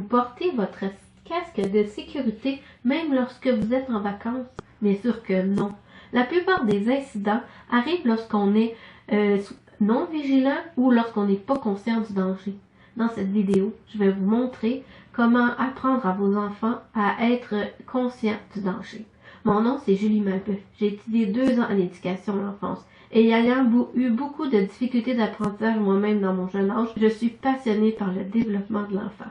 portez votre casque de sécurité même lorsque vous êtes en vacances? Bien sûr que non. La plupart des incidents arrivent lorsqu'on est non vigilant ou lorsqu'on n'est pas conscient du danger. Dans cette vidéo, je vais vous montrer comment apprendre à vos enfants à être conscients du danger. Mon nom, c'est Julie Mabeuf. J'ai étudié 2 ans en éducation à l'enfance. Et ayant eu beaucoup de difficultés d'apprentissage moi-même dans mon jeune âge, je suis passionnée par le développement de l'enfant.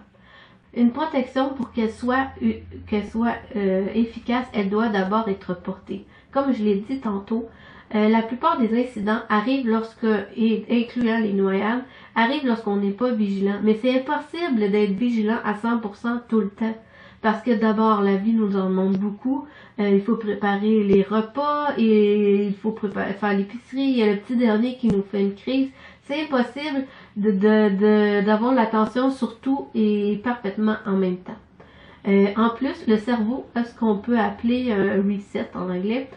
Une protection, pour qu'elle soit efficace, elle doit d'abord être portée. Comme je l'ai dit tantôt, la plupart des incidents arrivent incluant les noyades, arrivent lorsqu'on n'est pas vigilant. Mais c'est impossible d'être vigilant à 100% tout le temps. Parce que d'abord, la vie nous en demande beaucoup. Il faut préparer les repas, et il faut faire l'épicerie. Il y a le petit dernier qui nous fait une crise. C'est impossible d'avoir l'attention sur tout et parfaitement en même temps. En plus, le cerveau a ce qu'on peut appeler reset en anglais,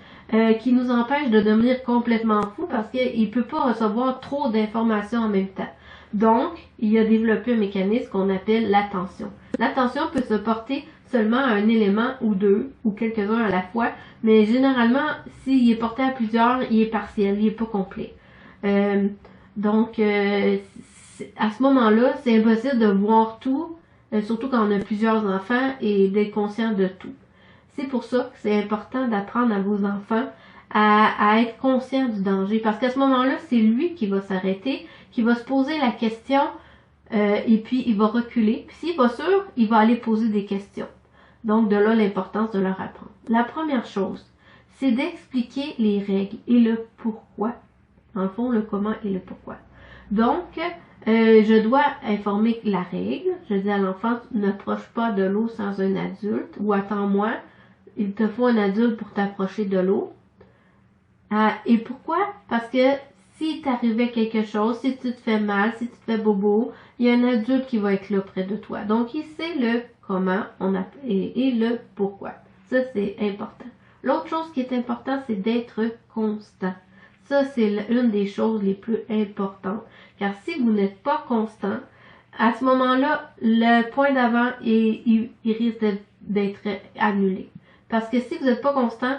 qui nous empêche de devenir complètement fou parce qu'il ne peut pas recevoir trop d'informations en même temps. Donc, il a développé un mécanisme qu'on appelle l'attention. L'attention peut se porter seulement à un élément ou 2, ou quelques-uns à la fois, mais généralement, s'il est porté à plusieurs, il est partiel, il n'est pas complet. Donc, à ce moment-là, c'est impossible de voir tout, surtout quand on a plusieurs enfants, et d'être conscient de tout. C'est pour ça que c'est important d'apprendre à vos enfants à être conscient du danger, parce qu'à ce moment-là, c'est lui qui va s'arrêter, qui va se poser la question, et puis il va reculer. Puis s'il va sûr, il va aller poser des questions. Donc de là l'importance de leur apprendre. La première chose, c'est d'expliquer les règles et le pourquoi. En fond, le comment et le pourquoi. Donc, je dois informer la règle. Je dis à l'enfant, n'approche pas de l'eau sans un adulte, ou attends-moi, il te faut un adulte pour t'approcher de l'eau. Et pourquoi? Parce que si t'arrivait quelque chose, si tu te fais mal, si tu te fais bobo, il y a un adulte qui va être là près de toi. Donc, il sait le comment et le pourquoi. Ça, c'est important. L'autre chose qui est importante, c'est d'être constant. Ça, c'est une des choses les plus importantes. Car si vous n'êtes pas constant, à ce moment-là, le point d'avant, il risque d'être annulé. Parce que si vous n'êtes pas constant,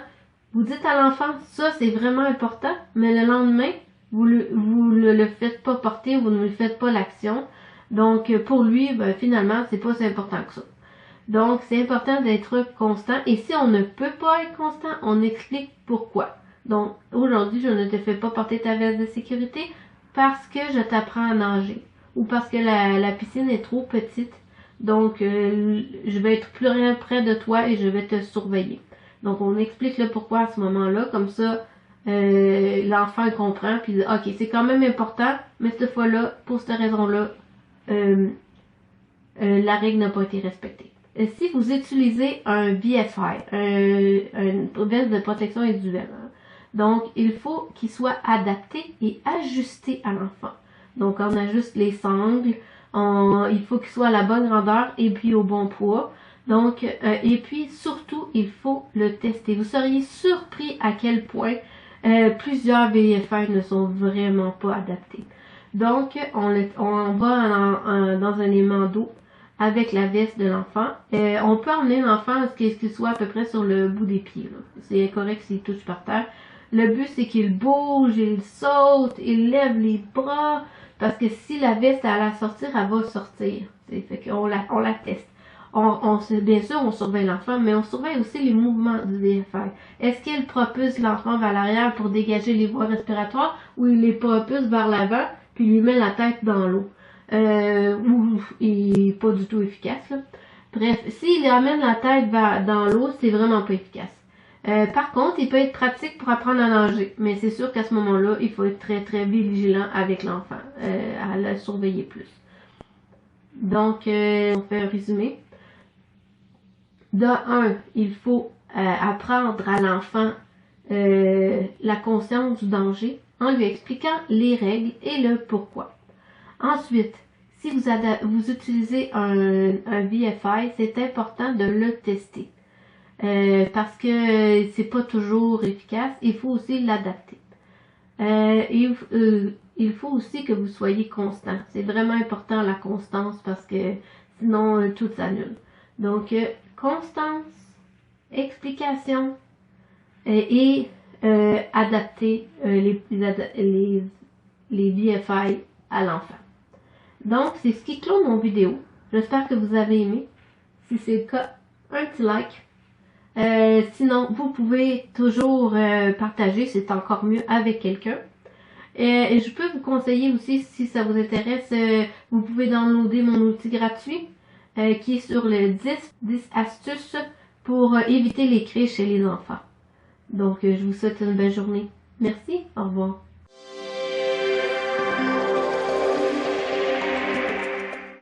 vous dites à l'enfant, ça c'est vraiment important, mais le lendemain, vous ne le faites pas porter, vous ne le faites pas l'action. Donc, pour lui, ben, finalement, c'est pas si important que ça. Donc, c'est important d'être constant. Et si on ne peut pas être constant, on explique pourquoi. Donc, aujourd'hui, je ne te fais pas porter ta veste de sécurité parce que je t'apprends à nager. Ou parce que la piscine est trop petite. Donc, je vais être plus près de toi et je vais te surveiller. Donc, on explique le pourquoi à ce moment-là. Comme ça, l'enfant comprend. Puis, ok, c'est quand même important, mais cette fois-là, pour cette raison-là, la règle n'a pas été respectée. Si vous utilisez un BFI, une veste de protection individuelle, donc il faut qu'il soit adapté et ajusté à l'enfant. Donc on ajuste les sangles, il faut qu'il soit à la bonne grandeur et puis au bon poids. Donc, et puis surtout, il faut le tester. Vous seriez surpris à quel point plusieurs BFI ne sont vraiment pas adaptés. Donc, on va dans un aimant d'eau avec la veste de l'enfant. On peut emmener l'enfant à ce qu'il soit à peu près sur le bout des pieds. C'est incorrect s'il touche par terre. Le but, c'est qu'il bouge, il saute, il lève les bras, parce que si la veste elle à sortir, elle va sortir. Fait qu'on la teste. Bien sûr, on surveille l'enfant, mais on surveille aussi les mouvements du VFR. Est-ce qu'il propulse l'enfant vers l'arrière pour dégager les voies respiratoires, ou il les propulse vers l'avant, puis lui met la tête dans l'eau? Ou il n'est pas du tout efficace, là. Bref, s'il amène la tête dans l'eau, c'est vraiment pas efficace. Par contre, il peut être pratique pour apprendre à nager, mais c'est sûr qu'à ce moment-là, il faut être très très vigilant avec l'enfant, à le surveiller plus. Donc, on fait un résumé. De 1, il faut apprendre à l'enfant la conscience du danger en lui expliquant les règles et le pourquoi. Ensuite, si vous utilisez un VFI, c'est important de le tester. Parce que c'est pas toujours efficace, il faut aussi l'adapter. Il faut aussi que vous soyez constant. C'est vraiment important la constance parce que sinon tout s'annule. Donc, constance, explication et adapter les VFI à l'enfant. Donc, c'est ce qui clôt mon vidéo. J'espère que vous avez aimé. Si c'est le cas, un petit like. Sinon, vous pouvez toujours partager, c'est encore mieux avec quelqu'un. Et je peux vous conseiller aussi, si ça vous intéresse, vous pouvez downloader mon outil gratuit qui est sur le 10 astuces pour éviter les crises chez les enfants. Donc, je vous souhaite une belle journée. Merci, au revoir.